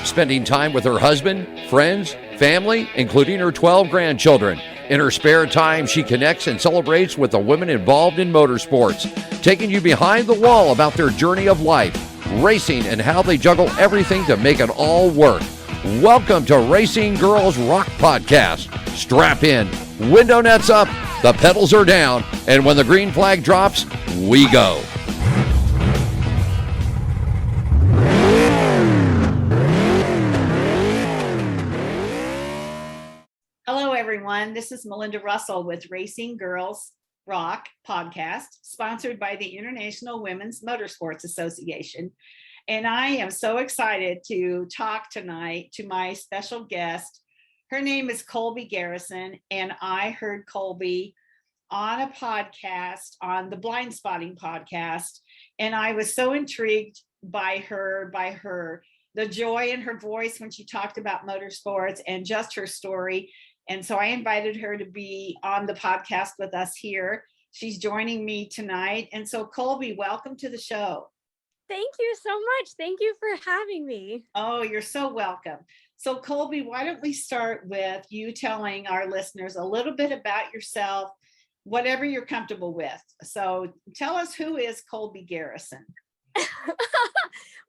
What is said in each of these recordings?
spending time with her husband, friends, family, including her 12 grandchildren. In her spare time, she connects and celebrates with the women involved in motorsports, taking you behind the wall about their journey of life, racing, and how they juggle everything to make it all work. Welcome to Racing Girls Rock Podcast. Strap in, window nets up, the pedals are down, and when the green flag drops, we go. Hello, everyone. This is Melinda Russell with Racing Girls Rock Podcast, sponsored by the International Women's Motorsports Association. And I am so excited to talk tonight to my special guest. Her name is Kolby Garrison, and I heard Kolby on a podcast, on the Blind Spotting podcast, and I was so intrigued by the joy in her voice when she talked about motorsports and just her story. And so I invited her to be on the podcast with us here. She's joining me tonight. And so Kolby, welcome to the show. Thank you so much. Thank you for having me. Oh, you're so welcome. So Kolby, why don't we start with you telling our listeners a little bit about yourself, whatever you're comfortable with. So tell us, who is Kolby Garrison?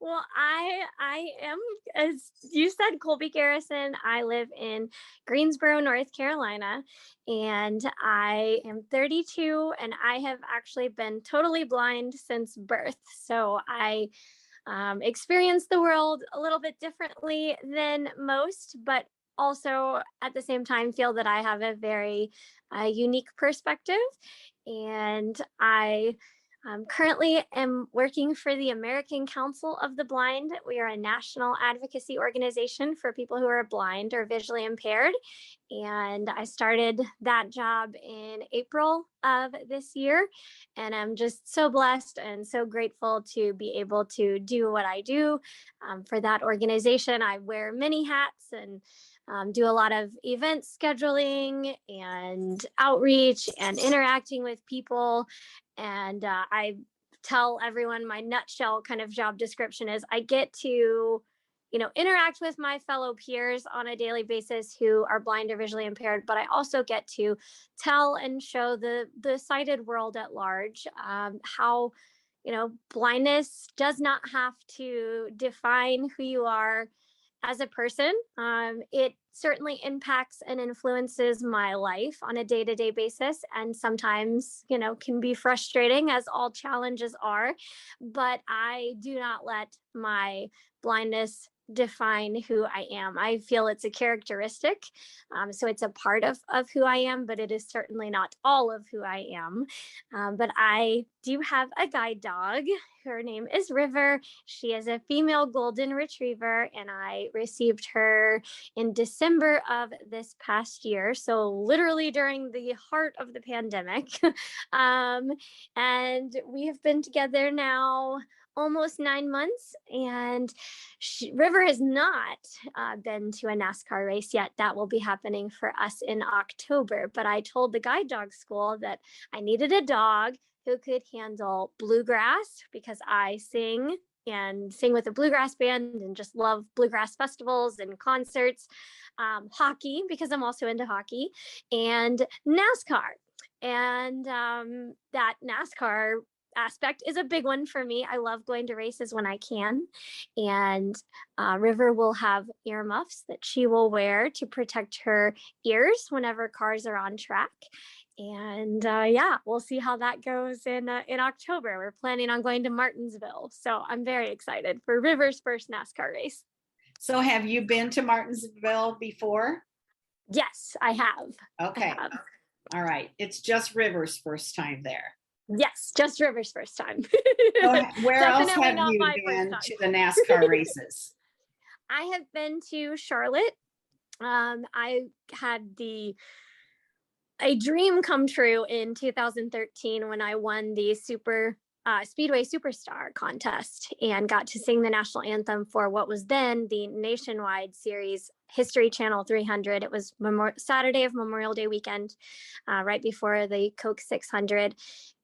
Well, I am, as you said, Kolby Garrison. I live in Greensboro, North Carolina, and I am 32, and I have actually been totally blind since birth. So I experience the world a little bit differently than most, but also at the same time feel that I have a very unique perspective. And I currently am working for the American Council of the Blind. We are a national advocacy organization for people who are blind or visually impaired. And I started that job in April of this year. And I'm just so blessed and so grateful to be able to do what I do for that organization. I wear many hats and do a lot of event scheduling and outreach and interacting with people. And I tell everyone my nutshell kind of job description is I get to, interact with my fellow peers on a daily basis who are blind or visually impaired, but I also get to tell and show the sighted world at large how, blindness does not have to define who you are as a person. It certainly impacts and influences my life on a day-to-day basis, and sometimes, can be frustrating, as all challenges are, but I do not let my blindness define who I am. I feel it's a characteristic. So it's a part of who I am, but it is certainly not all of who I am. But I do have a guide dog. Her name is River. She is a female golden retriever, and I received her in December of this past year. So literally during the heart of the pandemic. And we have been together now almost 9 months, and River has not been to a NASCAR race yet. That will be happening for us in October. But I told the guide dog school that I needed a dog who could handle bluegrass, because I sing with a bluegrass band and just love bluegrass festivals and concerts, hockey, because I'm also into hockey, and NASCAR. And that NASCAR aspect is a big one for me. I love going to races when I can. And River will have earmuffs that she will wear to protect her ears whenever cars are on track. And we'll see how that goes in October. We're planning on going to Martinsville. So I'm very excited for River's first NASCAR race. So have you been to Martinsville before? Yes, I have. Okay. I have. All right. It's just River's first time there. Yes, just River's first time. So where else have you been to the NASCAR races? I have been to Charlotte. I had a dream come true in 2013 when I won the Super Speedway Superstar contest and got to sing the national anthem for what was then the nationwide series History Channel 300. It was Saturday of Memorial Day weekend, right before the Coke 600,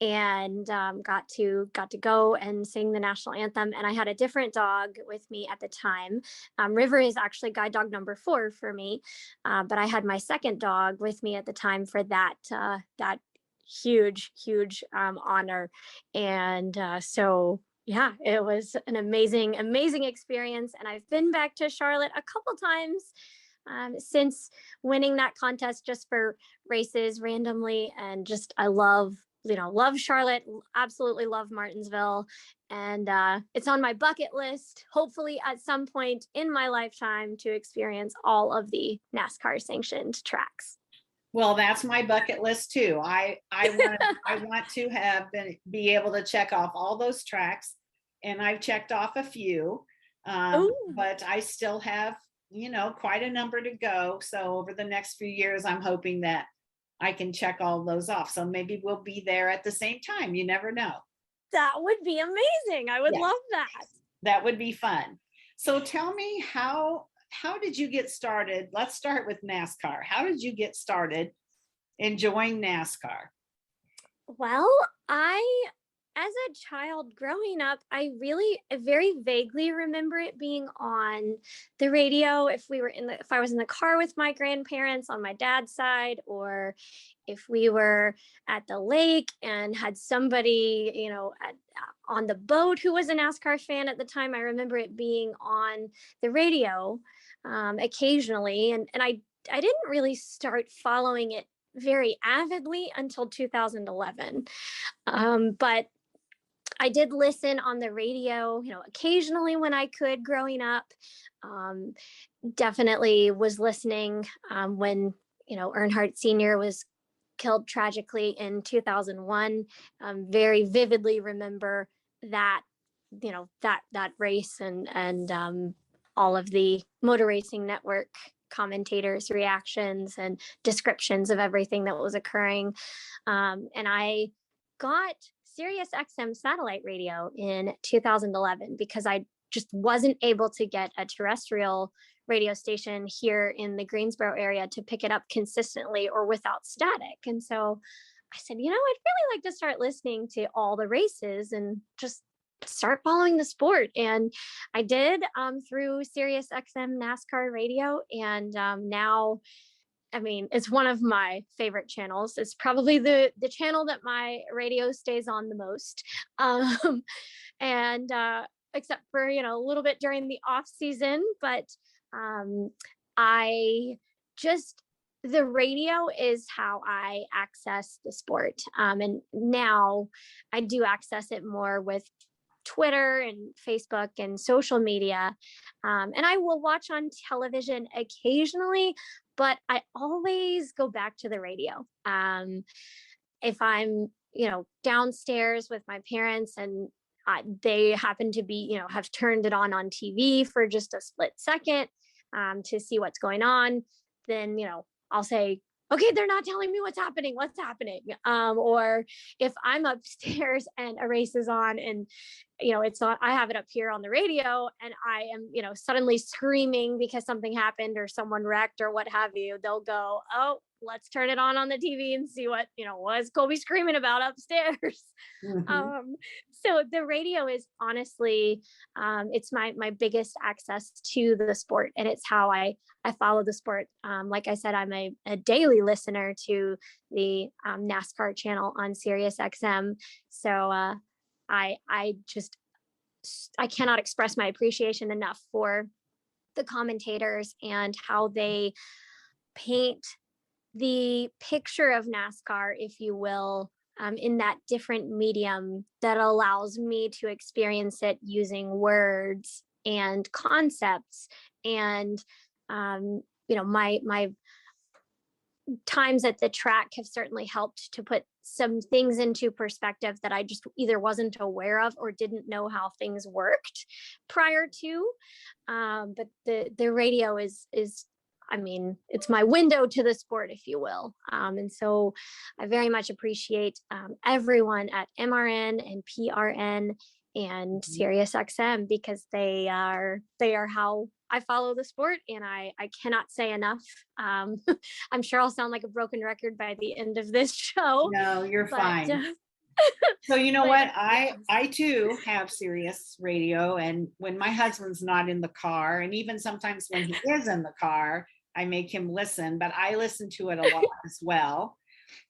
and got to go and sing the national anthem. And I had a different dog with me at the time. River is actually guide dog number 4 for me, but I had my second dog with me at the time for that huge honor. And so yeah, it was an amazing experience. And I've been back to Charlotte a couple times since winning that contest, just for races randomly. And just, I love Charlotte, absolutely love Martinsville. And it's on my bucket list, hopefully at some point in my lifetime, to experience all of the NASCAR sanctioned tracks. Well, that's my bucket list too. I want to be able to check off all those tracks, and I've checked off a few, but I still have, quite a number to go. So over the next few years, I'm hoping that I can check all those off. So maybe we'll be there at the same time. You never know. That would be amazing. I would love that. That would be fun. So tell me, how did you get started? Let's start with NASCAR. How did you get started enjoying NASCAR? Well, as a child growing up, I very vaguely remember it being on the radio if I was in the car with my grandparents on my dad's side, or if we were at the lake and had somebody, on the boat who was a NASCAR fan at the time. I remember it being on the radio occasionally, and I didn't really start following it very avidly until 2011. But I did listen on the radio, occasionally when I could growing up. Definitely was listening when, Earnhardt Sr. was killed tragically in 2001. Very vividly remember that, that race and all of the Motor Racing Network commentators' reactions and descriptions of everything that was occurring. And I got Sirius XM satellite radio in 2011 because I just wasn't able to get a terrestrial radio station here in the Greensboro area to pick it up consistently or without static. And so I said, I'd really like to start listening to all the races and just start following the sport. And I did through Sirius XM NASCAR radio. And now, it's one of my favorite channels. It's probably the channel that my radio stays on the most. And except for, a little bit during the off season, but the radio is how I access the sport. And now I do access it more with Twitter and Facebook and social media. And I will watch on television occasionally, but I always go back to the radio. If I'm, downstairs with my parents and they happen to be, have turned it on TV for just a split second to see what's going on, then, I'll say, okay, they're not telling me what's happening. Or if I'm upstairs and a race is on and, it's on, I have it up here on the radio and I am, suddenly screaming because something happened or someone wrecked or what have you, they'll go, oh, let's turn it on the TV and see what is Kolby screaming about upstairs. Mm-hmm. So the radio is honestly, it's my biggest access to the sport, and it's how I follow the sport. Like I said, I'm a daily listener to the NASCAR channel on Sirius XM. So I cannot express my appreciation enough for the commentators and how they paint the picture of NASCAR, if you will, in that different medium that allows me to experience it using words and concepts. And, my times at the track have certainly helped to put some things into perspective that I just either wasn't aware of or didn't know how things worked prior to. But the radio is I mean, it's my window to the sport, if you will. And so I very much appreciate everyone at MRN and PRN and Sirius XM, because they are how I follow the sport, and I cannot say enough. I'm sure I'll sound like a broken record by the end of this show. No, you're but, fine. So you know what? I too have Sirius radio, and when my husband's not in the car, and even sometimes when he is in the car, I make him listen, but I listen to it a lot as well.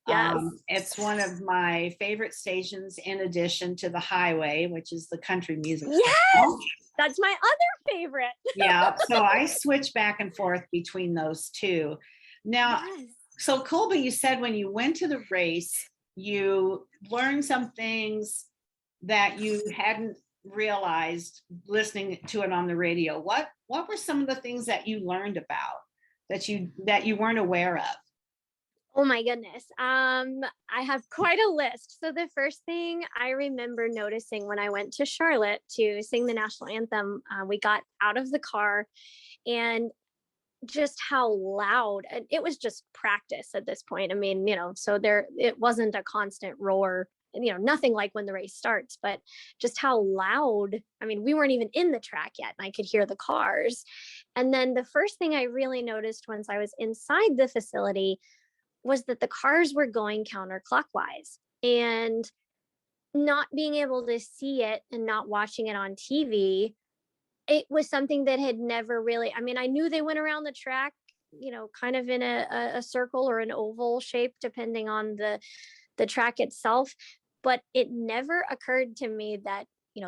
Yes. It's one of my favorite stations, in addition to the highway, which is the country music. Yes, station. that's my other favorite. Yeah, so I switch back and forth between those two. Now, Yes. So Kolby, you said when you went to the race, you learned some things that you hadn't realized listening to it on the radio. What were some of the things that you learned about that you weren't aware of? Oh my goodness. I have quite a list. So the first thing I remember noticing when I went to Charlotte to sing the national anthem, we got out of the car, and just how loud, and it was just practice at this point. I mean, so it wasn't a constant roar, nothing like when the race starts, but just how loud. I mean, we weren't even in the track yet, and I could hear the cars. And then the first thing I really noticed once I was inside the facility was that the cars were going counterclockwise, and not being able to see it and not watching it on TV, it was something that had never really, I mean, I knew they went around the track, kind of in a circle or an oval shape, depending on the track itself. But it never occurred to me that,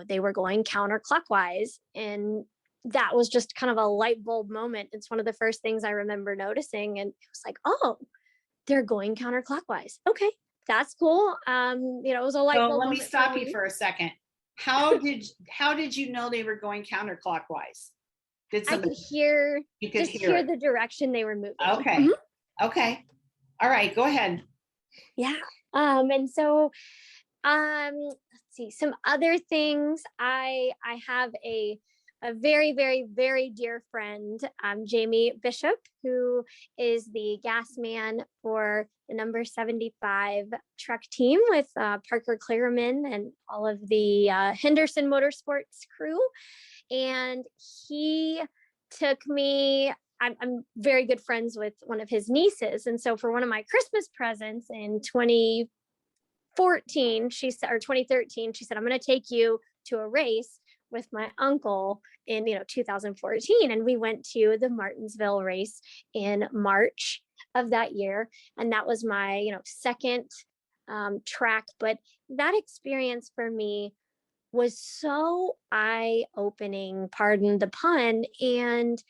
they were going counterclockwise. And that was just kind of a light bulb moment. It's one of the first things I remember noticing. And it was like, oh, they're going counterclockwise. Okay, that's cool. It was a light bulb. Let me stop you for a second. How did you know they were going counterclockwise? I could hear. You could hear the direction they were moving. Okay. Mm-hmm. Okay. All right. Go ahead. Yeah. And so, let's see some other things. I have a very, very, very dear friend, Jamie Bishop, who is the gas man for the number 75 truck team with Parker Clareman and all of the Henderson Motorsports crew. And he took me, I'm very good friends with one of his nieces. And so for one of my Christmas presents in 2013, she said, I'm going to take you to a race with my uncle in 2014, and we went to the Martinsville race in March of that year, and that was my second track. But that experience for me was so eye-opening, pardon the pun, and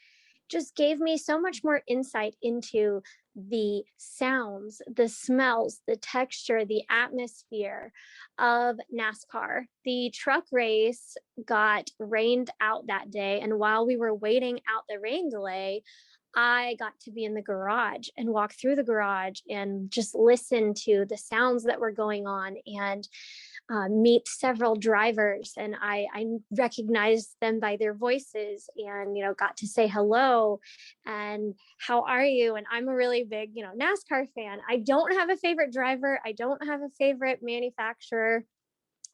just gave me so much more insight into the sounds, the smells, the texture, the atmosphere of NASCAR. The truck race got rained out that day, and while we were waiting out the rain delay, I got to be in the garage and walk through the garage and just listen to the sounds that were going on, and meet several drivers, and I recognized them by their voices, and got to say hello and how are you. And I'm a really big NASCAR fan. I don't have a favorite driver. I don't have a favorite manufacturer.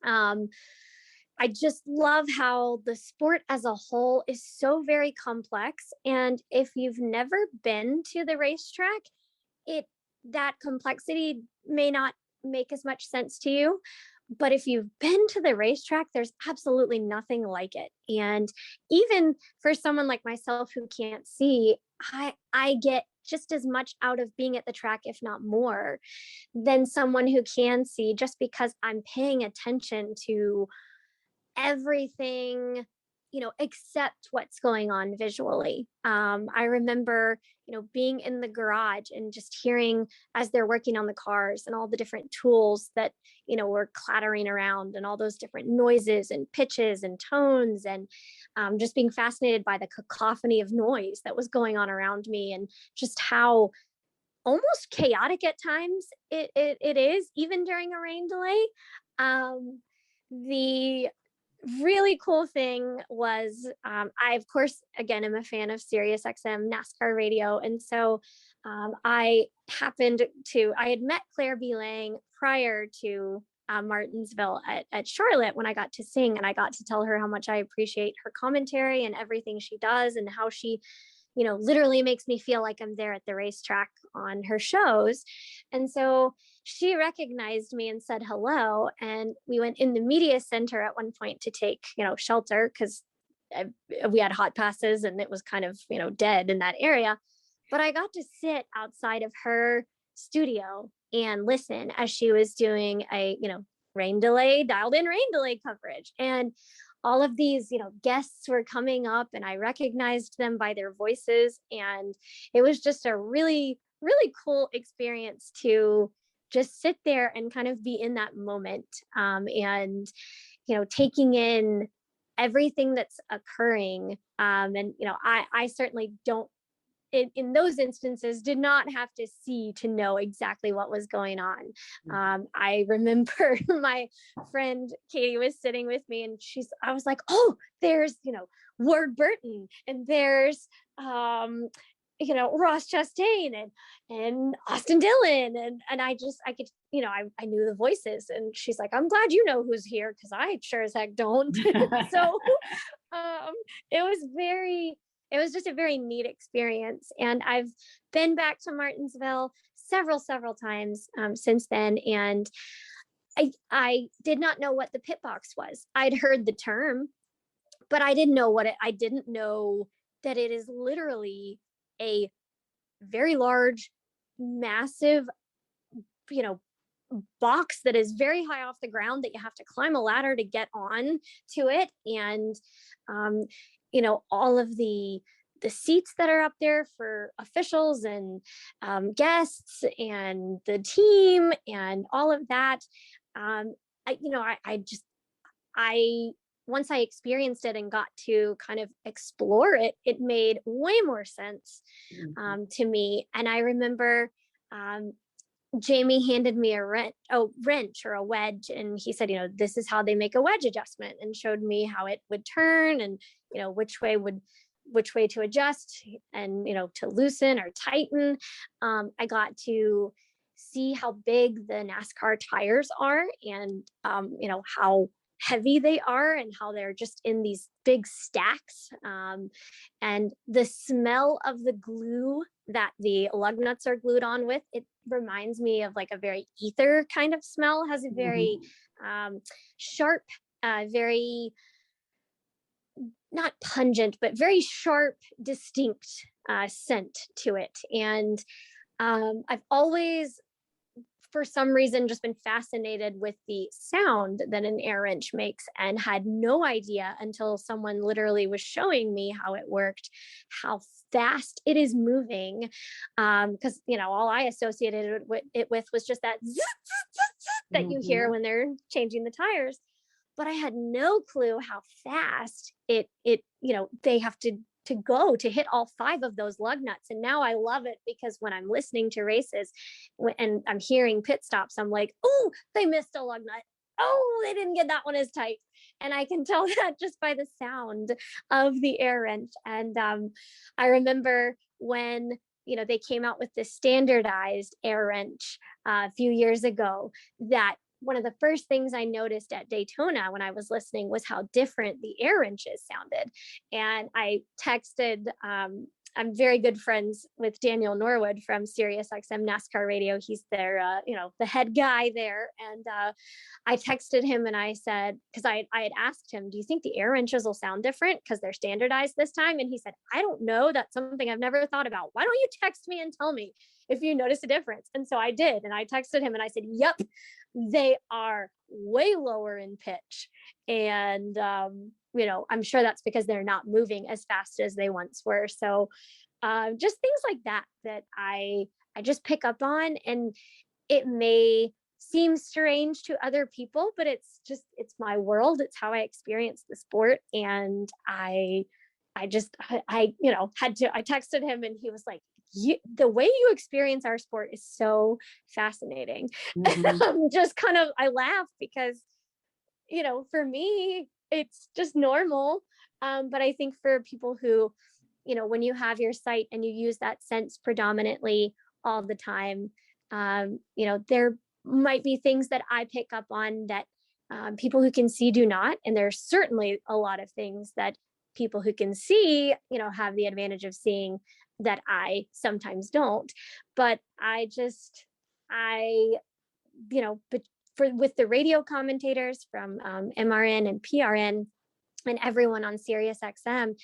I just love how the sport as a whole is so very complex, and if you've never been to the racetrack, that complexity may not make as much sense to you. But if you've been to the racetrack, there's absolutely nothing like it. And even for someone like myself who can't see, I get just as much out of being at the track, if not more, than someone who can see, just because I'm paying attention to everything, except what's going on visually. I remember, being in the garage and just hearing as they're working on the cars and all the different tools that, were clattering around, and all those different noises and pitches and tones, and just being fascinated by the cacophony of noise that was going on around me, and just how almost chaotic at times it is, even during a rain delay. really cool thing was I, of course, again, am a fan of Sirius XM NASCAR radio. And so I had met Claire B. Lang prior to Martinsville at Charlotte when I got to sing, and I got to tell her how much I appreciate her commentary and everything she does, and how she, literally makes me feel like I'm there at the racetrack on her shows. And so she recognized me and said hello. And we went in the media center at one point to take, shelter, because we had hot passes and it was kind of, dead in that area. But I got to sit outside of her studio and listen as she was doing a, dialed in rain delay coverage. And all of these, guests were coming up, and I recognized them by their voices. And it was just a really, really cool experience to just sit there and kind of be in that moment, and, taking in everything that's occurring. And, I certainly don't, in those instances, did not have to see to know exactly what was going on. I remember my friend Katie was sitting with me, and I was like, oh, there's, Ward Burton, and there's, Ross Chastain and Austin Dillon. And I could, I knew the voices, and she's like, I'm glad you know who's here, because I sure as heck don't. So it was just a very neat experience. And I've been back to Martinsville several times since then. And I did not know what the pit box was. I'd heard the term, but I didn't know I didn't know that it is literally a very large, massive, box that is very high off the ground that you have to climb a ladder to get on to it. And, all of the seats that are up there for officials and guests and the team and all of that. Once I experienced it and got to kind of explore it, it made way more sense to me. And I remember Jamie handed me a wrench or a wedge, and he said, this is how they make a wedge adjustment, and showed me how it would turn, and which way to adjust, and to loosen or tighten. I got to see how big the NASCAR tires are, and how heavy they are, and how they're just in these big stacks, and the smell of the glue that the lug nuts are glued on with, it reminds me of like a very ether kind of smell. Has a very sharp, very not pungent, but very sharp, distinct scent to it. And I've always, for some reason, just been fascinated with the sound that an air wrench makes, and had no idea until someone literally was showing me how it worked, how fast it is moving. Because, all I associated it with was just that zzz, zzz, zzz, that you hear when they're changing the tires. But I had no clue how fast it they have to go to hit all 5 of those lug nuts. And now I love it, because when I'm listening to races and I'm hearing pit stops, I'm like, oh, they missed a lug nut. Oh, they didn't get that one as tight. And I can tell that just by the sound of the air wrench. And I remember when, they came out with this standardized air wrench a few years ago, that one of the first things I noticed at Daytona when I was listening was how different the air wrenches sounded. And I texted, I'm very good friends with Daniel Norwood from Sirius XM NASCAR Radio. He's their, the head guy there. And I texted him and I said, because I had asked him, do you think the air wrenches will sound different because they're standardized this time? And he said, I don't know. That's something I've never thought about. Why don't you text me and tell me if you notice a difference? And so I did. And I texted him and I said, yep, they are way lower in pitch. And, I'm sure that's because they're not moving as fast as they once were. So just things like that I just pick up on, and it may seem strange to other people, but it's my world. It's how I experience the sport. And I texted him and he was like, the way you experience our sport is so fascinating. And I'm just I laugh because, for me, it's just normal. But I think for people who, when you have your sight and you use that sense predominantly all the time, there might be things that I pick up on that people who can see do not. And there's certainly a lot of things that people who can see, have the advantage of seeing that I sometimes don't. But with the radio commentators from MRN and PRN and everyone on Sirius XM,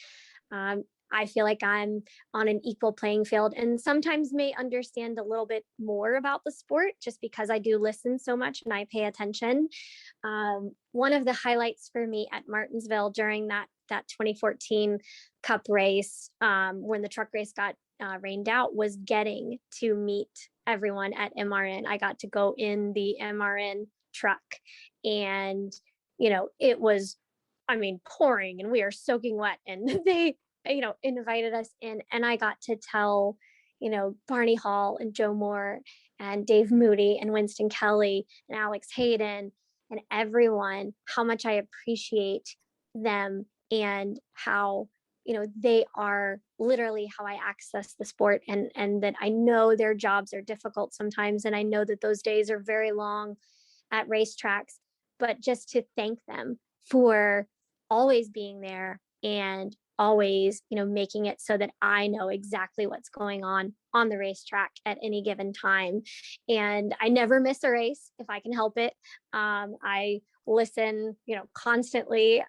I feel like I'm on an equal playing field and sometimes may understand a little bit more about the sport just because I do listen so much and I pay attention. One of the highlights for me at Martinsville during that 2014 Cup race, when the truck race got rained out, was getting to meet everyone at MRN. I got to go in the MRN truck and, it was, pouring and we are soaking wet, and they, invited us in, and I got to tell, Barney Hall and Joe Moore and Dave Moody and Winston Kelly and Alex Hayden and everyone how much I appreciate them and how, they are literally how I access the sport, and that I know their jobs are difficult sometimes. And I know that those days are very long at racetracks, but just to thank them for always being there and always, making it so that I know exactly what's going on the racetrack at any given time. And I never miss a race if I can help it. I listen, constantly.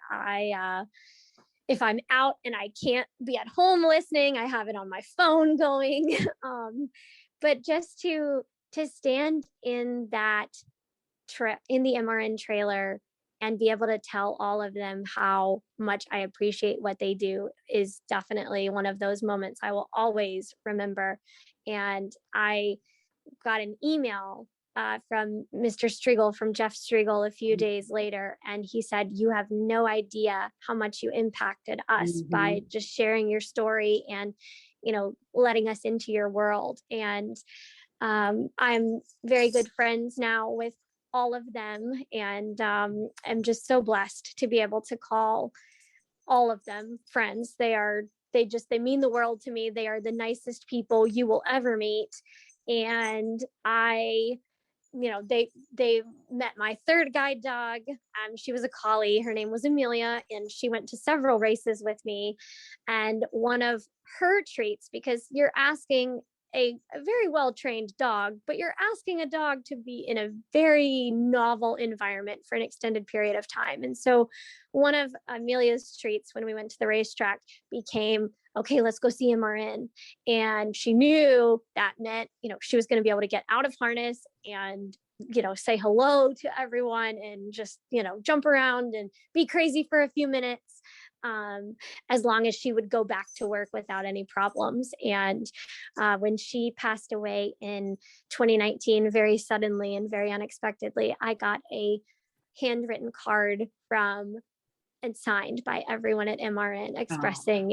If I'm out and I can't be at home listening, I have it on my phone going. But just to stand in that in the MRN trailer and be able to tell all of them how much I appreciate what they do is definitely one of those moments I will always remember. And I got an email from Mr. Striegel, from Jeff Striegel, a few days later. And he said, "You have no idea how much you impacted us by just sharing your story and, letting us into your world." And I'm very good friends now with all of them. And I'm just so blessed to be able to call all of them friends. They mean the world to me. They are the nicest people you will ever meet. And they met my third guide dog. She was a collie. Her name was Amelia, and she went to several races with me. And one of her treats, because you're asking a very well-trained dog, but you're asking a dog to be in a very novel environment for an extended period of time. And so one of Amelia's treats when we went to the racetrack became, okay, let's go see MRN. And she knew that meant, she was going to be able to get out of harness and, say hello to everyone and just, jump around and be crazy for a few minutes, as long as she would go back to work without any problems. And when she passed away in 2019, very suddenly and very unexpectedly, I got a handwritten card from and signed by everyone at MRN expressing,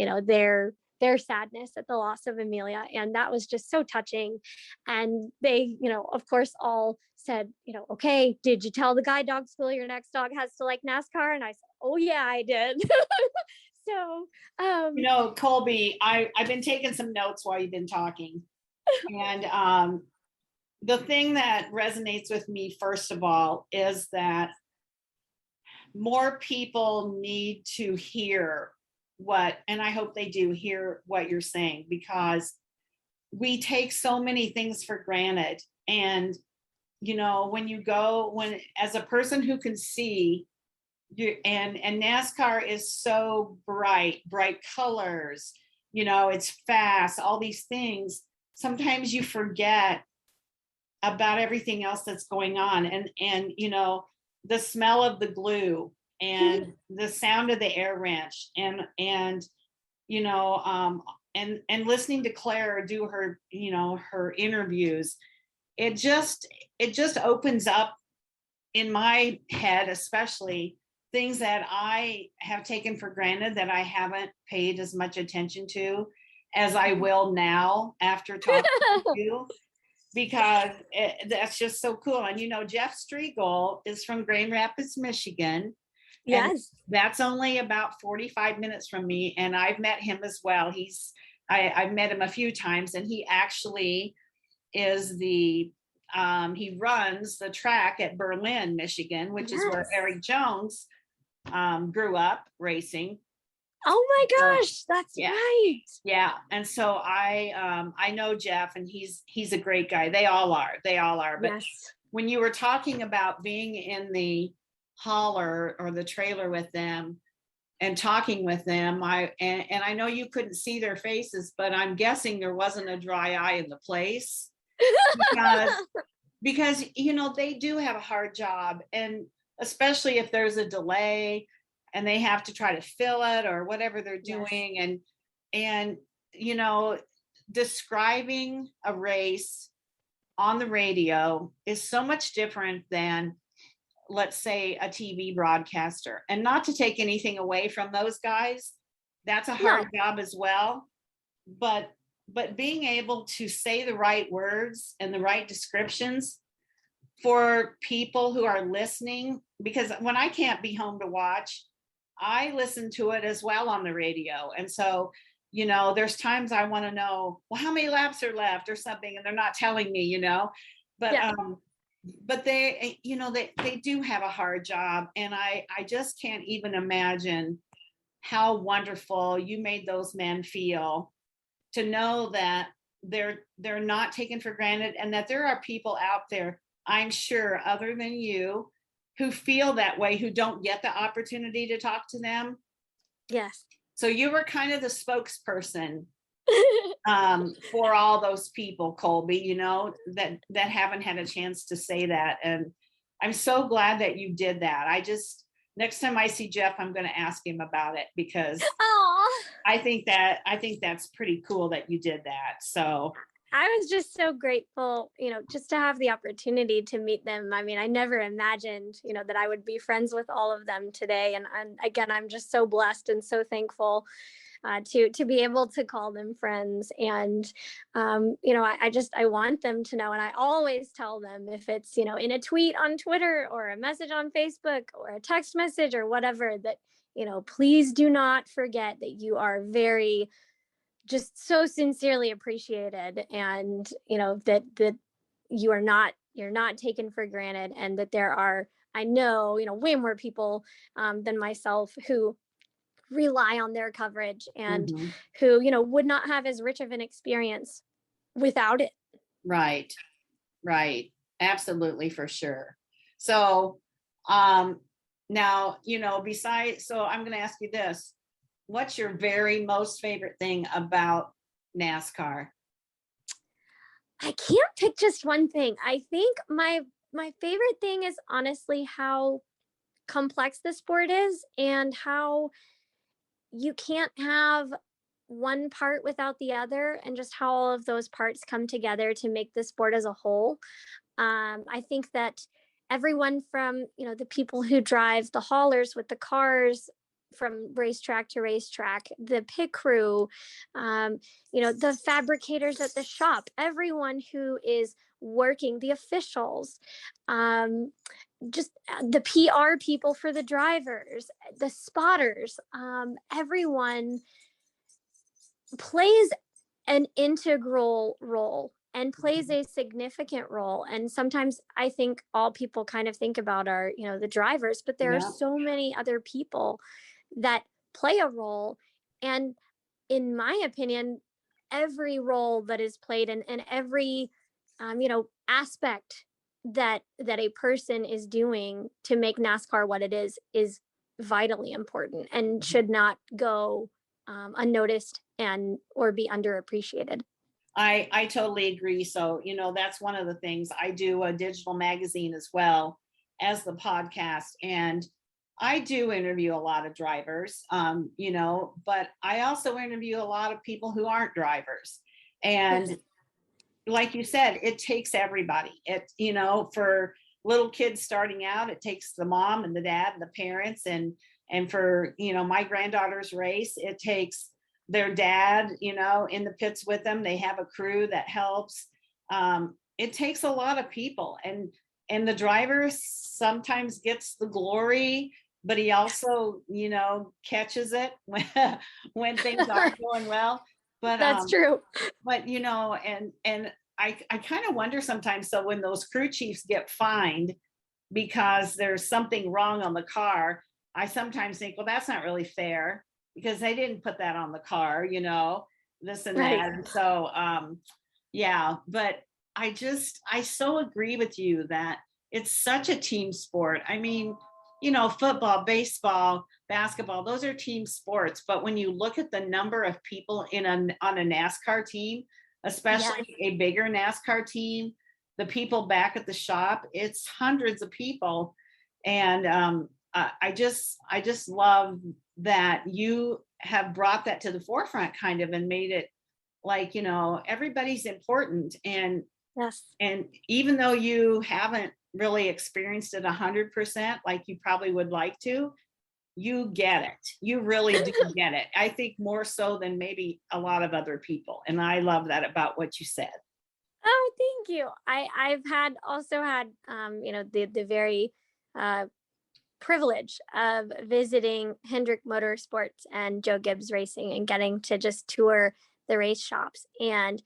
their sadness at the loss of Amelia. And that was just so touching. And they, of course, all said, okay, did you tell the guide dog school your next dog has to like NASCAR? And I said, oh yeah, I did. So, Kolby, I've been taking some notes while you've been talking. And the thing that resonates with me, first of all, is that more people need to hear and I hope they do hear what you're saying, because we take so many things for granted. And, as a person who can see, and NASCAR is so bright colors, it's fast, all these things. Sometimes you forget about everything else that's going on. And the smell of the glue and the sound of the air wrench and listening to Claire do her, her interviews, it just opens up in my head, especially things that I have taken for granted that I haven't paid as much attention to as I will now after talking to you, because that's just so cool. And, Jeff Striegel is from Grand Rapids, Michigan. Yes. That's only about 45 minutes from me. And I've met him as well. I've met him a few times, and he actually is he runs the track at Berlin, Michigan, which is where Eric Jones grew up racing. Oh my gosh, that's right. Yeah. And so I know Jeff, and he's a great guy. They all are. But when you were talking about being in the hauler or the trailer with them and talking with them, and I know you couldn't see their faces, but I'm guessing there wasn't a dry eye in the place because they do have a hard job, and especially if there's a delay and they have to try to fill it or whatever they're doing. And describing a race on the radio is so much different than, let's say, a TV broadcaster. And not to take anything away from those guys, that's a hard job as well. But being able to say the right words and the right descriptions for people who are listening, because when I can't be home to watch, I listen to it as well on the radio. And so, there's times I want to know, well, how many laps are left or something, and they're not telling me, but they, they do have a hard job. And I just can't even imagine how wonderful you made those men feel to know that they're not taken for granted, and that there are people out there, I'm sure, other than you, who feel that way, who don't get the opportunity to talk to them. Yes. So you were kind of the spokesperson for all those people, Kolby, that haven't had a chance to say that. And I'm so glad that you did that. Next time I see Jeff, I'm going to ask him about it, because I think that's pretty cool that you did that. So I was just so grateful, just to have the opportunity to meet them. I mean, I never imagined, that I would be friends with all of them today. And again, I'm just so blessed and so thankful to be able to call them friends. And, I want them to know, and I always tell them, if it's, in a tweet on Twitter or a message on Facebook or a text message or whatever, that, please do not forget that you are very, just so sincerely appreciated, and that you're not taken for granted, and that there are, I know, way more people than myself who rely on their coverage, and who would not have as rich of an experience without it. Right Absolutely, for sure. So now besides, so I'm going to ask you this: what's your very most favorite thing about NASCAR? I can't pick just one thing. I think my favorite thing is honestly how complex the sport is, and how you can't have one part without the other, and just how all of those parts come together to make the sport as a whole. I think that everyone from, the people who drive the haulers with the cars from racetrack to racetrack, the pit crew, the fabricators at the shop, everyone who is working, the officials, just the PR people for the drivers, the spotters, everyone plays an integral role and plays a significant role. And sometimes I think all people kind of think about are, the drivers, but there are so many other people that play a role. And in my opinion, every role that is played, and every, aspect that a person is doing to make NASCAR what it is vitally important, and should not go unnoticed or be underappreciated. I totally agree. So, that's one of the things. I do a digital magazine as well as the podcast, and I do interview a lot of drivers, but I also interview a lot of people who aren't drivers. And like you said, it takes everybody. For little kids starting out, it takes the mom and the dad and the parents. And for, my granddaughter's race, it takes their dad, in the pits with them. They have a crew that helps. It takes a lot of people, and the driver sometimes gets the glory but he also, catches it when things aren't going well. But That's true. But and I kind of wonder sometimes. So when those crew chiefs get fined because there's something wrong on the car, I sometimes think, well, that's not really fair because they didn't put that on the car, this and Right. that. And so, yeah, but I so agree with you that it's such a team sport. I mean, football, baseball, basketball, those are team sports. But when you look at the number of people on a NASCAR team, especially a bigger NASCAR team, the people back at the shop, it's hundreds of people. And I just love that you have brought that to the forefront kind of and made it like, everybody's important. And even though you haven't really experienced it 100% like you probably would like to, you get it. You really do get it. I think more so than maybe a lot of other people. And I love that about what you said. Oh, thank you. I've also had the very privilege of visiting Hendrick Motorsports and Joe Gibbs Racing and getting to just tour the race shops, and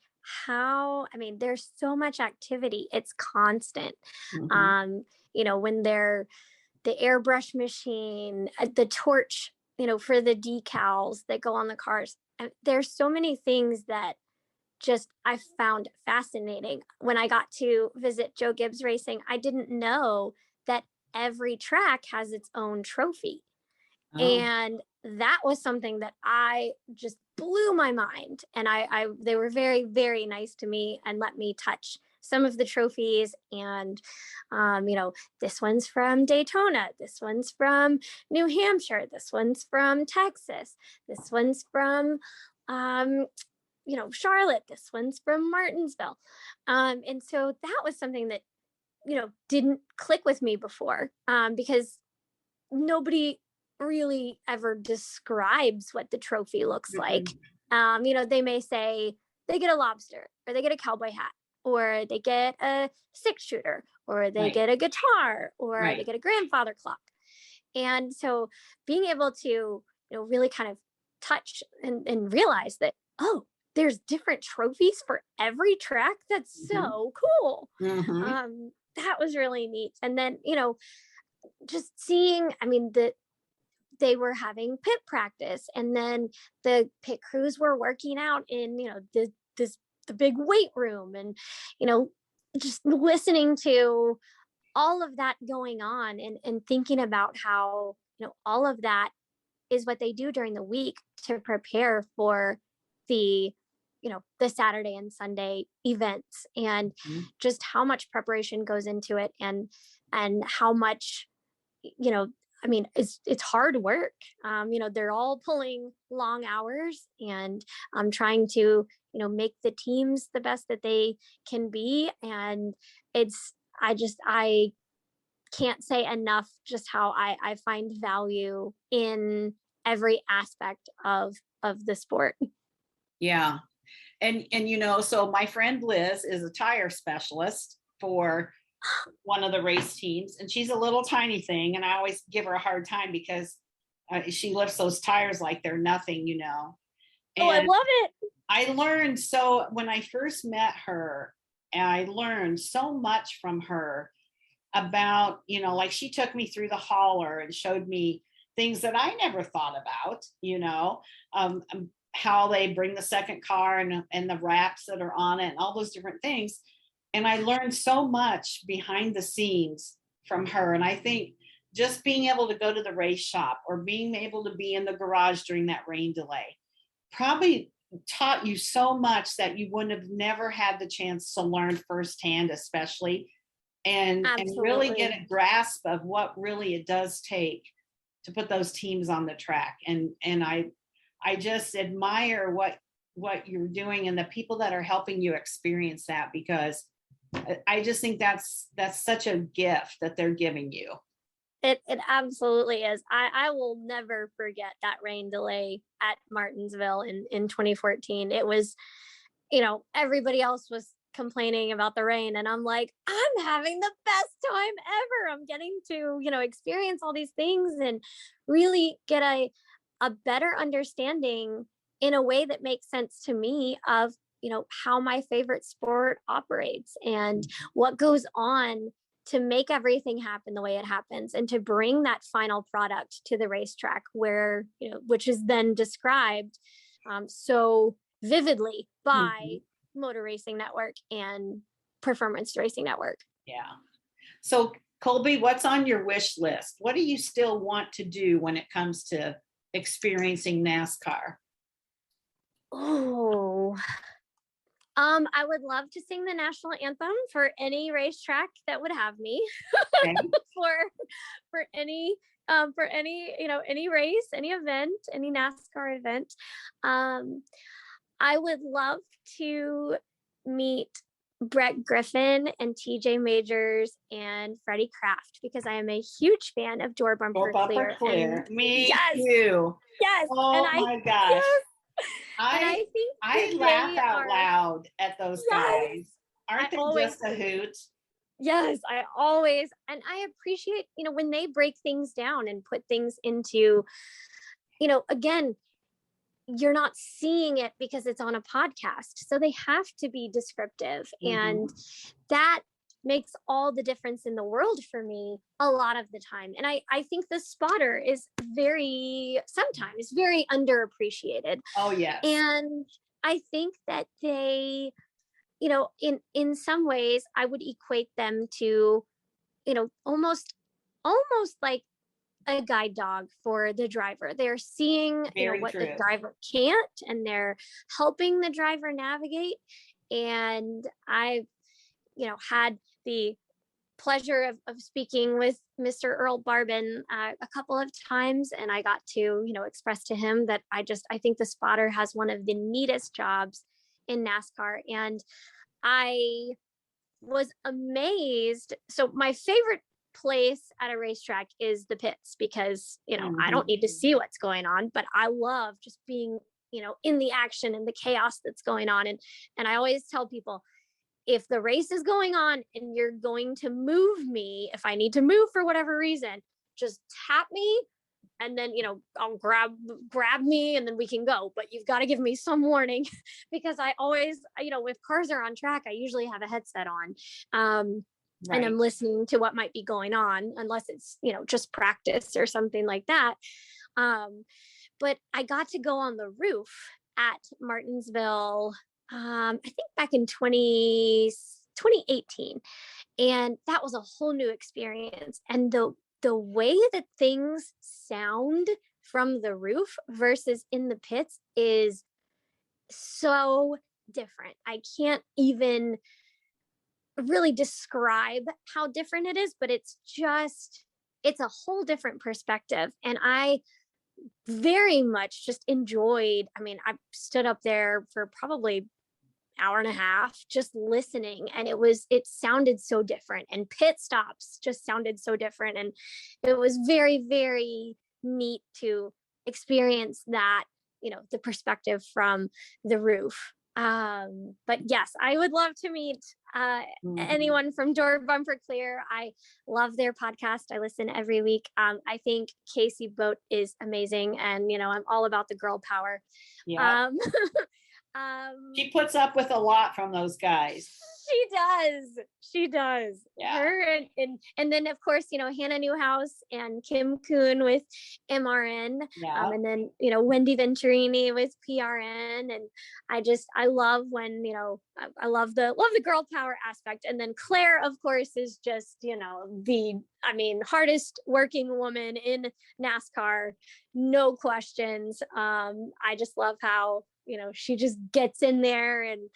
there's so much activity. It's constant. Mm-hmm. When they're the airbrush machine, the torch, for the decals that go on the cars. And there's so many things that I found fascinating. When I got to visit Joe Gibbs Racing, I didn't know that every track has its own trophy. Oh. And that was something that I just blew my mind. And they were very, very nice to me and let me touch some of the trophies. And, this one's from Daytona. This one's from New Hampshire. This one's from Texas. This one's from, Charlotte. This one's from Martinsville. And so that was something that, didn't click with me before, because nobody really ever describes what the trophy looks like. They may say they get a lobster, or they get a cowboy hat, or they get a 6-shooter, or they get a guitar, or they get a grandfather clock. And so being able to, really kind of touch and realize that, oh, there's different trophies for every track. That's so cool. That was really neat. And then, just seeing, they were having pit practice, and then the pit crews were working out in, the big weight room, and, just listening to all of that going on, and thinking about how, all of that is what they do during the week to prepare for the Saturday and Sunday events, and just how much preparation goes into it, and how much, it's hard work. They're all pulling long hours, and trying to, make the teams the best that they can be. And I can't say enough just how I find value in every aspect of the sport. Yeah. And so my friend Liz is a tire specialist for one of the race teams, and she's a little tiny thing, and I always give her a hard time because she lifts those tires like they're nothing, And I love it. I learned, so when I first met her, I learned so much from her about, like she took me through the hauler and showed me things that I never thought about, how they bring the second car and the wraps that are on it and all those different things. And I learned so much behind the scenes from her. And I think just being able to go to the race shop, or being able to be in the garage during that rain delay, probably taught you so much that you wouldn't have never had the chance to learn firsthand, especially, and really get a grasp of what really it does take to put those teams on the track. And I just admire what you're doing and the people that are helping you experience that, because I just think that's such a gift that they're giving you. It absolutely is. I will never forget that rain delay at Martinsville in 2014. It was, everybody else was complaining about the rain, and I'm like, I'm having the best time ever. I'm getting to, experience all these things and really get a better understanding in a way that makes sense to me of, how my favorite sport operates and what goes on to make everything happen the way it happens, and to bring that final product to the racetrack where, which is then described so vividly by Motor Racing Network and Performance Racing Network. Yeah. So Kolby, what's on your wish list? What do you still want to do when it comes to experiencing NASCAR? Oh, I would love to sing the national anthem for any racetrack that would have me. Okay. for any any race, any event, any NASCAR event. I would love to meet Brett Griffin and TJ Majors and Freddie Kraft, because I am a huge fan of Door Bumper Clear. Me too. Yes. Oh my gosh. Yes. I think I laugh out loud at those guys. Aren't they just a hoot? Yes, I appreciate, when they break things down and put things into, again, you're not seeing it because it's on a podcast. So they have to be descriptive. And that makes all the difference in the world for me a lot of the time. And I think the spotter is sometimes very underappreciated. Oh, yes. And I think that they, in some ways I would equate them to, almost like a guide dog for the driver. They're seeing what the driver can't, and they're helping the driver navigate. And I've had the pleasure of speaking with Mr. Earl Barbin a couple of times, and I got to express to him that I think the spotter has one of the neatest jobs in NASCAR. And I was amazed. So my favorite place at a racetrack is the pits, because I don't need to see what's going on, but I love just being in the action and the chaos that's going on. And I always tell people, if the race is going on and you're going to move me, if I need to move for whatever reason, just tap me, and then I'll grab me, and then we can go. But you've got to give me some warning, because I always, if cars are on track, I usually have a headset on. Right. And I'm listening to what might be going on, unless it's, just practice or something like that. But I got to go on the roof at Martinsville, I think back in 2018. And that was a whole new experience. And the way that things sound from the roof versus in the pits is so different. I can't even really describe how different it is, but it's a whole different perspective. And I very much just enjoyed, I stood up there for probably hour and a half just listening, and it sounded so different, and pit stops just sounded so different. And it was very, very neat to experience that, the perspective from the roof. But yes, I would love to meet anyone from Door Bumper Clear. I love their podcast. I listen every week. I think Casey Boat is amazing, and I'm all about the girl power. Yeah. She puts up with a lot from those guys. She does. Yeah. Her and then of course, Hannah Newhouse and Kim Kuhn with MRN. Yeah. And then, Wendy Venturini with PRN. And I love when, I love the girl power aspect. And then Claire, of course, is just, the hardest working woman in NASCAR, no questions. I just love how, she just gets in there and,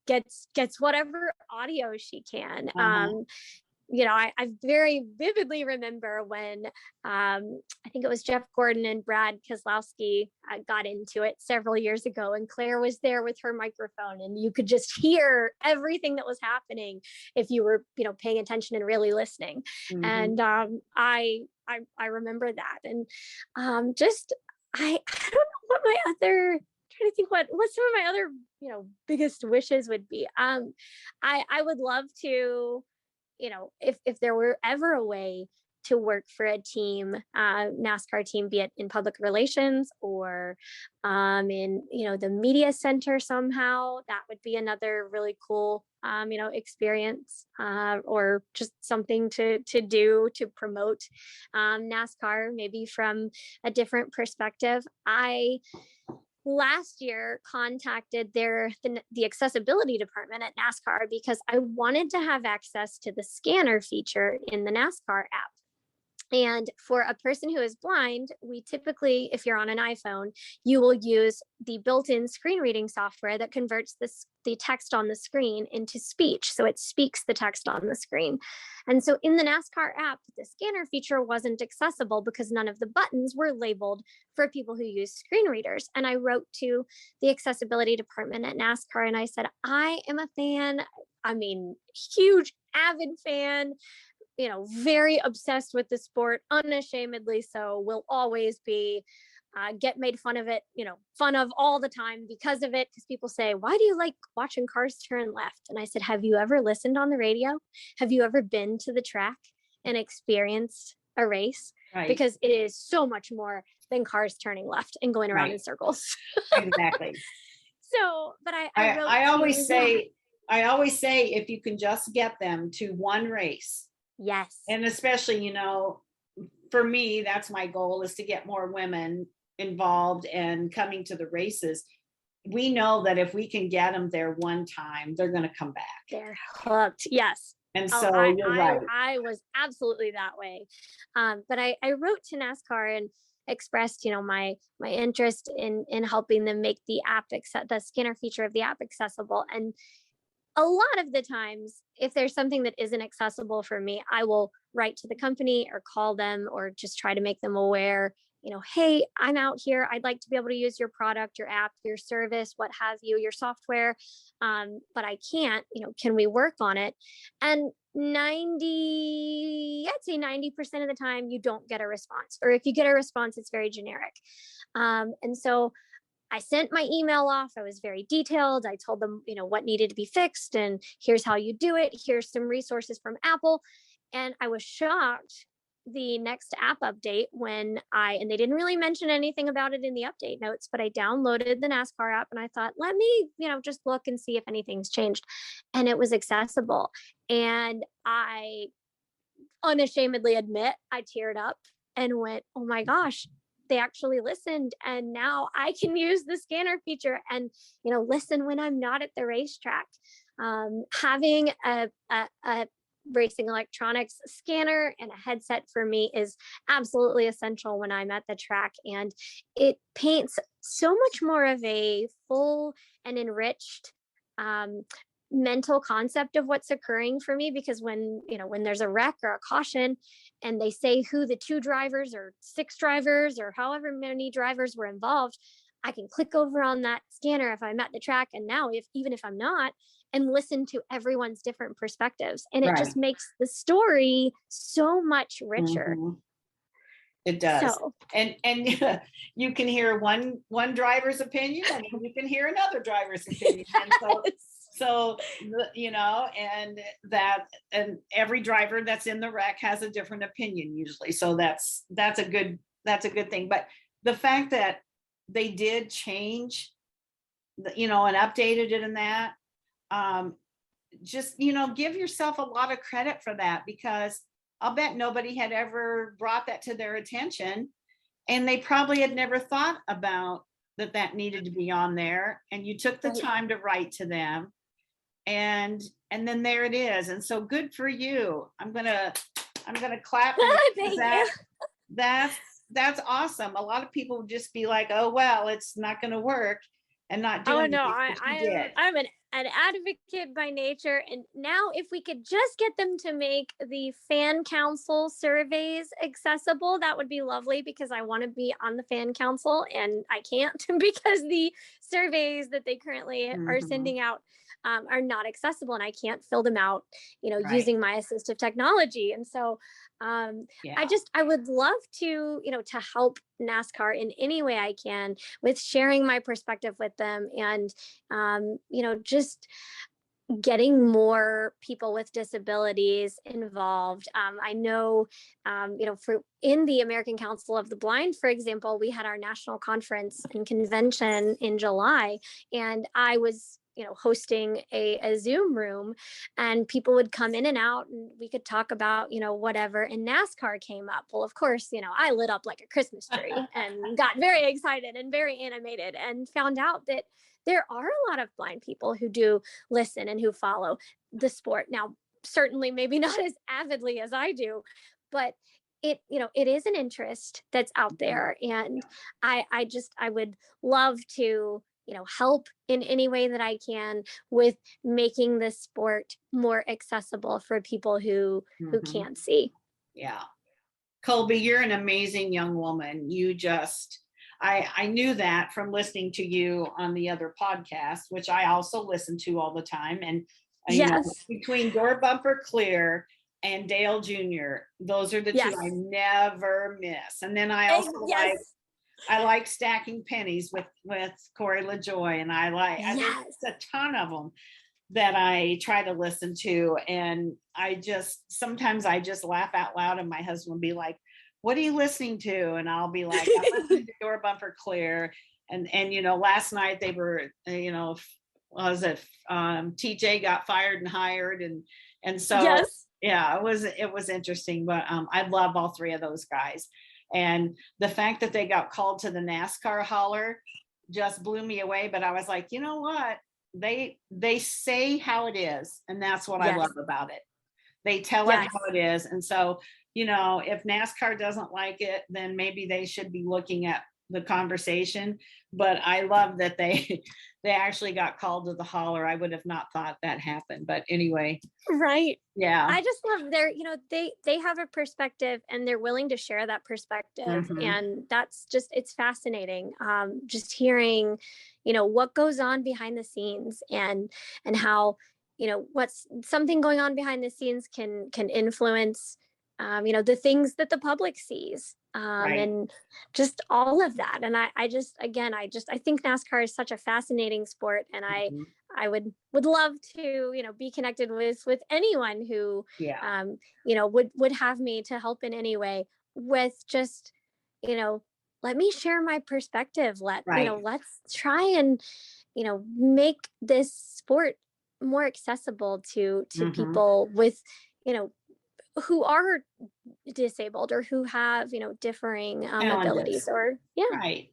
gets whatever audio she can. I very vividly remember when I think it was Jeff Gordon and Brad Keselowski got into it several years ago, and Claire was there with her microphone, and you could just hear everything that was happening if you were, paying attention and really listening. And I remember that, and I don't know what my other, trying to think what some of my other, biggest wishes would be. I would love to, if there were ever a way to work for a team, NASCAR team, be it in public relations or in, the media center somehow, that would be another really cool, experience, or just something to do to promote NASCAR, maybe from a different perspective. I last year contacted the accessibility department at NASCAR because I wanted to have access to the scanner feature in the NASCAR app. And for a person who is blind, we typically, if you're on an iPhone, you will use the built-in screen reading software that converts the text on the screen into speech. So it speaks the text on the screen. And so in the NASCAR app, the scanner feature wasn't accessible because none of the buttons were labeled for people who use screen readers. And I wrote to the accessibility department at NASCAR and I said, I am a fan. I mean, huge, avid fan, very obsessed with the sport, unashamedly so, will always be, get made fun of it, fun of all the time because of it. Because people say, why do you like watching cars turn left? And I said, have you ever listened on the radio? Have you ever been to the track and experienced a race? Right. Because it is so much more than cars turning left and going around in circles. Exactly. So, but I always say, if you can just get them to one race. Yes. And especially, for me, that's my goal, is to get more women involved and coming to the races. We know that if we can get them there one time, they're going to come back. They're hooked. Yes. And so you're right. I was absolutely that way. But I wrote to NASCAR and expressed, my interest in helping them make the app, the scanner feature of the app accessible. And a lot of the times, if there's something that isn't accessible for me, I will write to the company or call them or just try to make them aware, hey, I'm out here. I'd like to be able to use your product, your app, your service, what have you, your software. But I can't, can we work on it? And I'd say 90% of the time you don't get a response, or if you get a response, it's very generic. And so I sent my email off. I was very detailed. I told them, what needed to be fixed and here's how you do it. Here's some resources from Apple. And I was shocked the next app update and they didn't really mention anything about it in the update notes, but I downloaded the NASCAR app and I thought, let me, just look and see if anything's changed. And it was accessible. And I unashamedly admit, I teared up and went, oh my gosh, they actually listened. And now I can use the scanner feature and, listen when I'm not at the racetrack. Having a racing electronics scanner and a headset for me is absolutely essential when I'm at the track. And it paints so much more of a full and enriched, mental concept of what's occurring for me, because when there's a wreck or a caution and they say who the 2 drivers or 6 drivers or however many drivers were involved, I can click over on that scanner if I'm at the track. And now even if I'm not, and listen to everyone's different perspectives. And it just makes the story so much richer. Mm-hmm. It does. So, and you can hear one driver's opinion and you can hear another driver's opinion. And so and every driver that's in the wreck has a different opinion usually. So that's a good thing. But the fact that they did change, and updated it and that, just, give yourself a lot of credit for that, because I'll bet nobody had ever brought that to their attention, and they probably had never thought about that needed to be on there. And you took the time to write to them, and then there it is. And so good for you. I'm gonna clap. That's awesome. A lot of people would just be like, oh well, it's not gonna work, and not do anything. I'm an advocate by nature. And now if we could just get them to make the fan council surveys accessible, that would be lovely, because I want to be on the fan council and I can't because the surveys that they currently are sending out are not accessible, and I can't fill them out, using my assistive technology. And so I would love to, to help NASCAR in any way I can with sharing my perspective with them, and, just getting more people with disabilities involved. I know, for in the American Council of the Blind, for example, we had our national conference and convention in July, and I was hosting a Zoom room, and people would come in and out, and we could talk about, whatever. And NASCAR came up. Well, of course, I lit up like a Christmas tree and got very excited and very animated, and found out that there are a lot of blind people who do listen and who follow the sport. Now, certainly maybe not as avidly as I do, but it is an interest that's out there. And I would love to, help in any way that I can with making this sport more accessible for people who can't see. Yeah. Kolby, you're an amazing young woman. I knew that from listening to you on the other podcast, which I also listen to all the time. And between Door Bumper Clear and Dale Jr., those are the two I never miss. And then I also like Stacking Pennies with Corey LaJoy, and there's a ton of them that I try to listen to, and sometimes I just laugh out loud, and my husband will be like, "What are you listening to?" And I'll be like, "I'm listening to Door Bumper Clear," and last night they were, TJ got fired and hired, and so it was interesting, but I love all three of those guys. And the fact that they got called to the NASCAR holler just blew me away. But I was like, you know what? They say how it is. And that's what I love about it. They tell it how it is. And so, if NASCAR doesn't like it, then maybe they should be looking at the conversation. But I love that they actually got called to the holler. I would have not thought that happened. But anyway. Right. Yeah. I just love they have a perspective, and they're willing to share that perspective. And that's it's fascinating. Just hearing, what goes on behind the scenes, and how, what's something going on behind the scenes can influence, the things that the public sees, and just all of that. And I think NASCAR is such a fascinating sport, and I would love to, be connected with anyone who, would have me to help in any way with just, let me share my perspective. Let's try and, make this sport more accessible to people with, who are disabled or who have, differing abilities Right.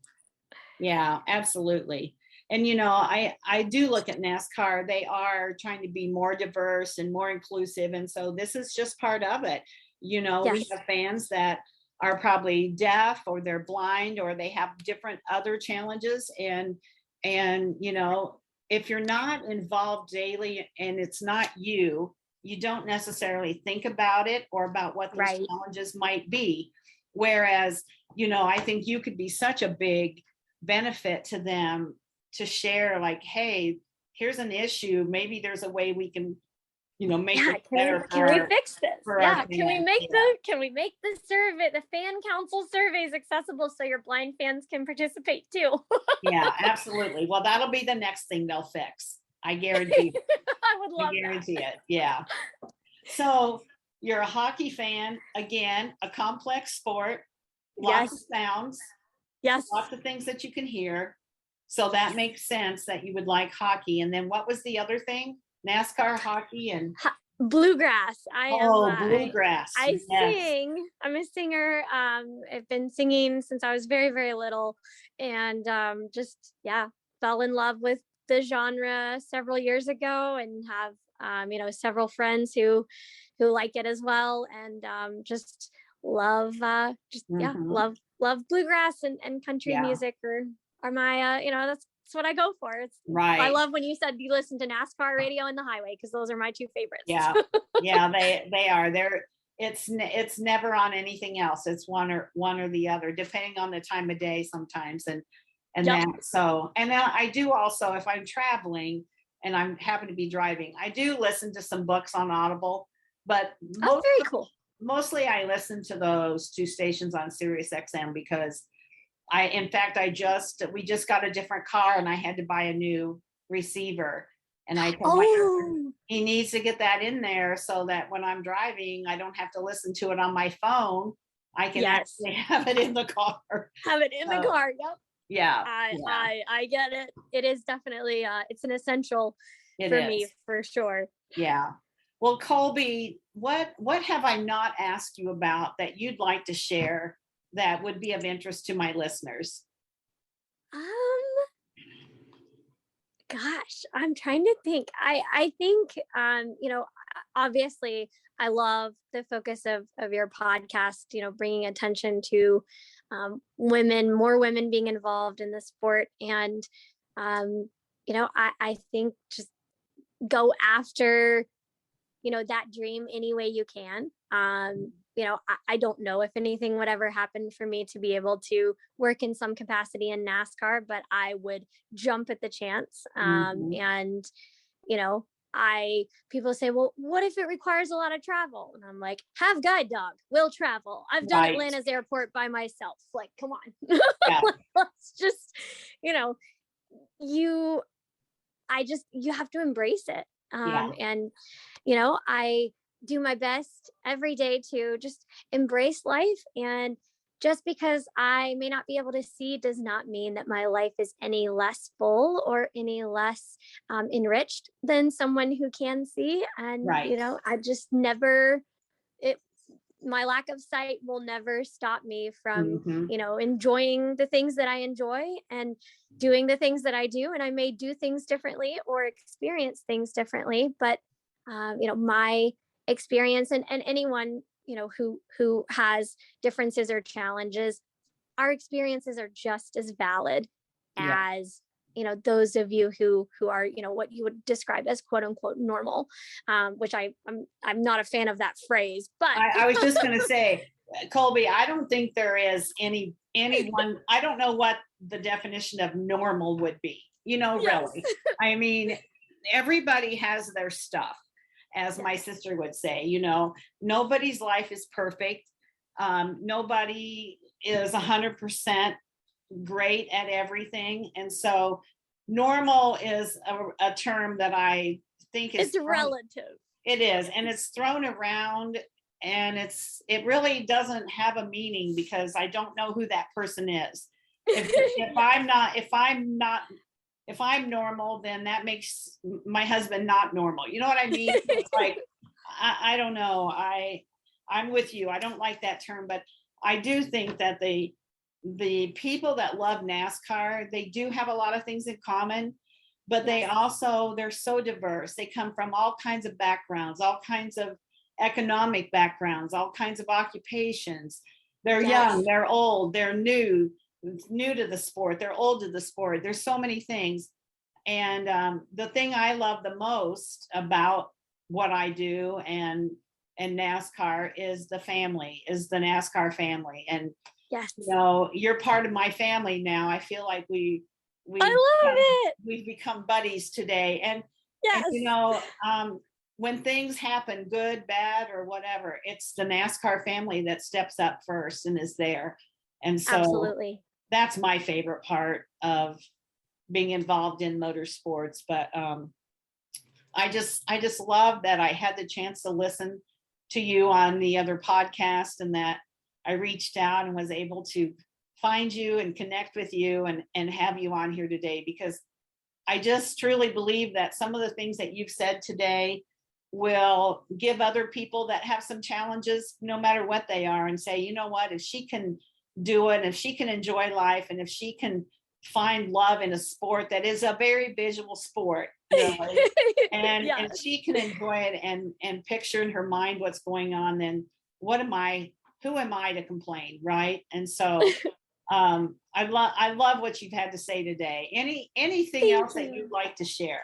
Yeah, absolutely. And, I do look at NASCAR. They are trying to be more diverse and more inclusive. And so this is just part of it. We have fans that are probably deaf, or they're blind, or they have different other challenges. And, if you're not involved daily and it's not you don't necessarily think about it or about what those challenges might be. Whereas, I think you could be such a big benefit to them to share, like, hey, here's an issue. Maybe there's a way we can, make it better. Can we fix this? Can we make the survey, the fan council surveys accessible so your blind fans can participate too? Yeah, absolutely. Well, that'll be the next thing they'll fix. I guarantee it. I would love it. Yeah. So you're a hockey fan, again, a complex sport, lots of sounds, lots of things that you can hear. So that makes sense that you would like hockey. And then what was the other thing? NASCAR, hockey, and bluegrass. Bluegrass. Sing. I'm a singer. I've been singing since I was very, very little, and fell in love with the genre several years ago, and have several friends who like it as well, and just love love bluegrass and country music are my that's what I go for. It's I love when you said you listen to NASCAR radio and the highway, because those are my two favorites. They are. It's never on anything else. It's one or the other, depending on the time of day sometimes. And Yep. and then I do also, if I'm traveling and I'm happen to be driving, I do listen to some books on Audible, but Oh, very cool. mostly I listen to those two stations on Sirius XM because we just got a different car and I had to buy a new receiver. And I told my husband, he needs to get that in there so that when I'm driving, I don't have to listen to it on my phone. I can actually have it in the car. Have it in the car. Yep. Yeah. I get it. It is definitely it's an essential for me for sure. Yeah. Well, Kolby, what have I not asked you about that you'd like to share that would be of interest to my listeners? Gosh, I'm trying to think. I think obviously I love the focus of your podcast, bringing attention to women, more women being involved in the sport. And I think just go after that dream any way you can. I don't know if anything would ever happen for me to be able to work in some capacity in NASCAR, but I would jump at the chance. And people say, well, what if it requires a lot of travel? And I'm like, have guide dog, we'll travel. I've done Atlanta's airport by myself. Like, come on. Yeah. Let's just, you have to embrace it. And, I do my best every day to just embrace life. And just because I may not be able to see does not mean that my life is any less full or any less enriched than someone who can see. And, I just never, my lack of sight will never stop me from, enjoying the things that I enjoy and doing the things that I do. And I may do things differently or experience things differently, but, my experience and anyone, who has differences or challenges, our experiences are just as valid as, those of you who are, what you would describe as quote unquote normal, which I'm not a fan of that phrase, but I was just going to say, Kolby, I don't think there is anyone, I don't know what the definition of normal would be, really. I mean, everybody has their stuff, as my sister would say, nobody's life is perfect. Nobody is 100% great at everything. And so normal is a term that I think is relative. It is. And it's thrown around and it really doesn't have a meaning because I don't know who that person is. If I'm normal, then that makes my husband not normal. You know what I mean? It's like, I don't know. I'm with you. I don't like that term, but I do think that the people that love NASCAR, they do have a lot of things in common, but they're so diverse. They come from all kinds of backgrounds, all kinds of economic backgrounds, all kinds of occupations. They're young, they're old, they're new to the sport, they're old to the sport. There's so many things. And the thing I love the most about what I do and NASCAR is the NASCAR family. And you're part of my family now. I feel like we've become buddies today. And when things happen, good, bad, or whatever, it's the NASCAR family that steps up first and is there. And so that's my favorite part of being involved in motorsports. But I just love that I had the chance to listen to you on the other podcast and that I reached out and was able to find you and connect with you and have you on here today, because I just truly believe that some of the things that you've said today will give other people that have some challenges, no matter what they are, and say, you know what, if she can do it, if she can enjoy life, and if she can find love in a sport that is a very visual sport, and she can enjoy it and picture in her mind what's going on, then who am I to complain, right? And so I love what you've had to say today. Anything else that you'd like to share?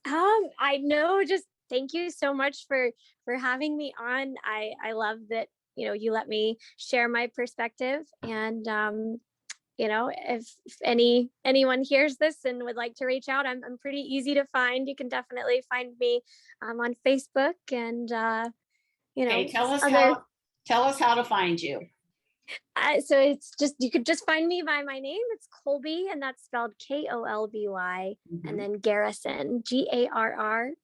I know, just thank you so much for having me on. I love that you let me share my perspective, and if anyone hears this and would like to reach out, I'm pretty easy to find. You can definitely find me on Facebook and Okay, tell us how to find you. So it's just, you could just find me by my name. It's Kolby, and that's spelled Kolby, and then Garrison, Garrison.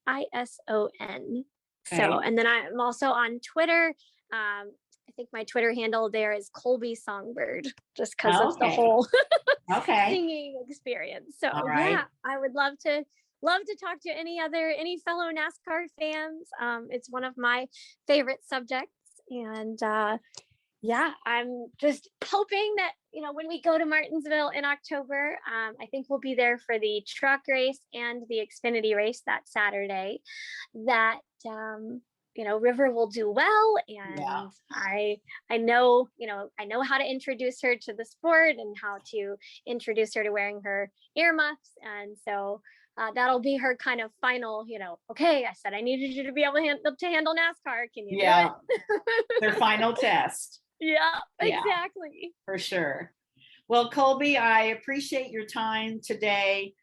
Okay. So, and then I'm also on Twitter. I think my Twitter handle there is Kolby Songbird, just because of the whole singing experience. So yeah, I would love to talk to any fellow NASCAR fans. It's one of my favorite subjects, and yeah, I'm just hoping that, when we go to Martinsville in October, I think we'll be there for the truck race and the Xfinity race that Saturday, that, River will do well. And I know how to introduce her to the sport and how to introduce her to wearing her earmuffs. And so that'll be her kind of final, okay, I said I needed you to be able to handle NASCAR. Can you do it? Their final test. Yeah, exactly. For sure. Well, Kolby, I appreciate your time today.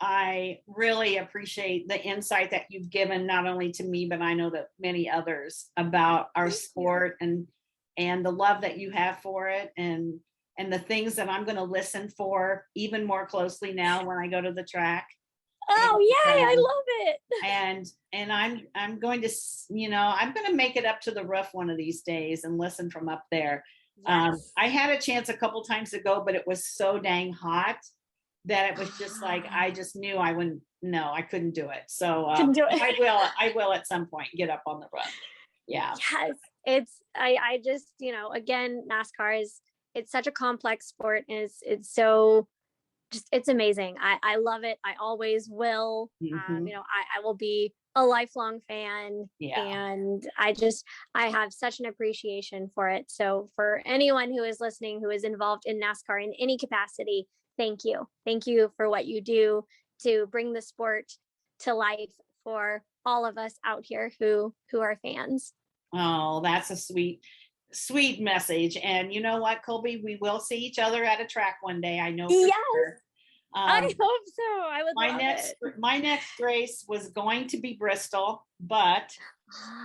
I really appreciate the insight that you've given, not only to me, but I know that many others, about our sport and the love that you have for it, and the things that I'm going to listen for even more closely now when I go to the track. Oh, yay, I love it. And I'm going to, I'm going to make it up to the roof one of these days and listen from up there. Yes. I had a chance a couple times to go, but it was so dang hot that it was just like, I just knew I couldn't do it. So I will at some point get up on the roof. Yeah. Yes. I just, again, NASCAR it's such a complex sport, and it's so, it's amazing. I love it. I always will. I will be a lifelong fan, and I have such an appreciation for it. So for anyone who is listening, who is involved in NASCAR in any capacity, thank you for what you do to bring the sport to life for all of us out here who are fans. Oh, that's a sweet message. And you know what, Kolby, we will see each other at a track one day. I know. Yes. Sure. I hope so. I would love it. My next race was going to be Bristol, but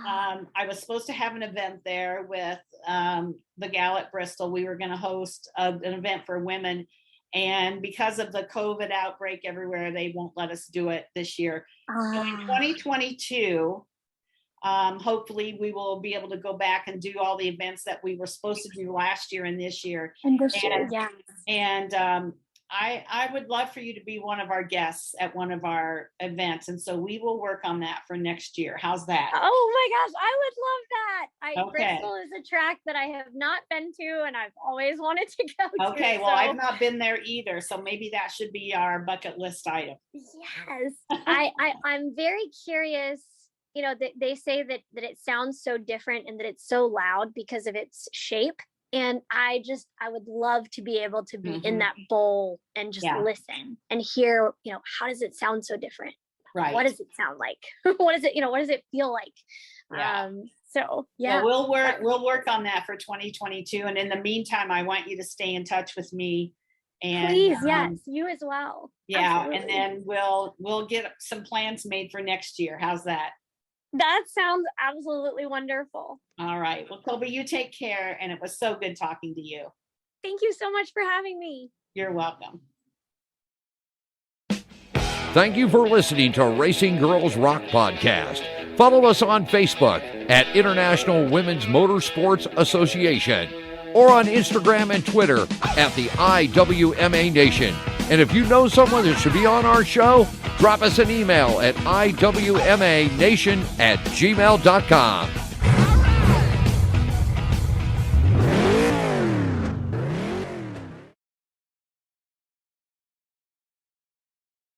I was supposed to have an event there with the gal at Bristol. We were going to host an event for women, and because of the COVID outbreak everywhere, they won't let us do it this year. So in 2022, hopefully we will be able to go back and do all the events that we were supposed to do last year and this year. And I would love for you to be one of our guests at one of our events. And so we will work on that for next year. How's that? Oh my gosh, I would love that. Bristol is a track that I have not been to, and I've always wanted to go to. Okay, well, I've not been there either. So maybe that should be our bucket list item. Yes. I'm very curious. They say that it sounds so different and that it's so loud because of its shape. And I would love to be able to be in that bowl and just listen and hear, how does it sound so different? Right. What does it sound like? What does it feel like? Yeah. So we'll work on that for 2022. And in the meantime, I want you to stay in touch with me. And please, yes, you as well. Yeah. Absolutely. And then we'll get some plans made for next year. How's that? That sounds absolutely wonderful. All right. Well, Kolby, you take care. And it was so good talking to you. Thank you so much for having me. You're welcome. Thank you for listening to Racing Girls Rock Podcast. Follow us on Facebook at International Women's Motorsports Association, or on Instagram and Twitter at the IWMA Nation. And if you know someone that should be on our show, drop us an email at iwmanation@gmail.com.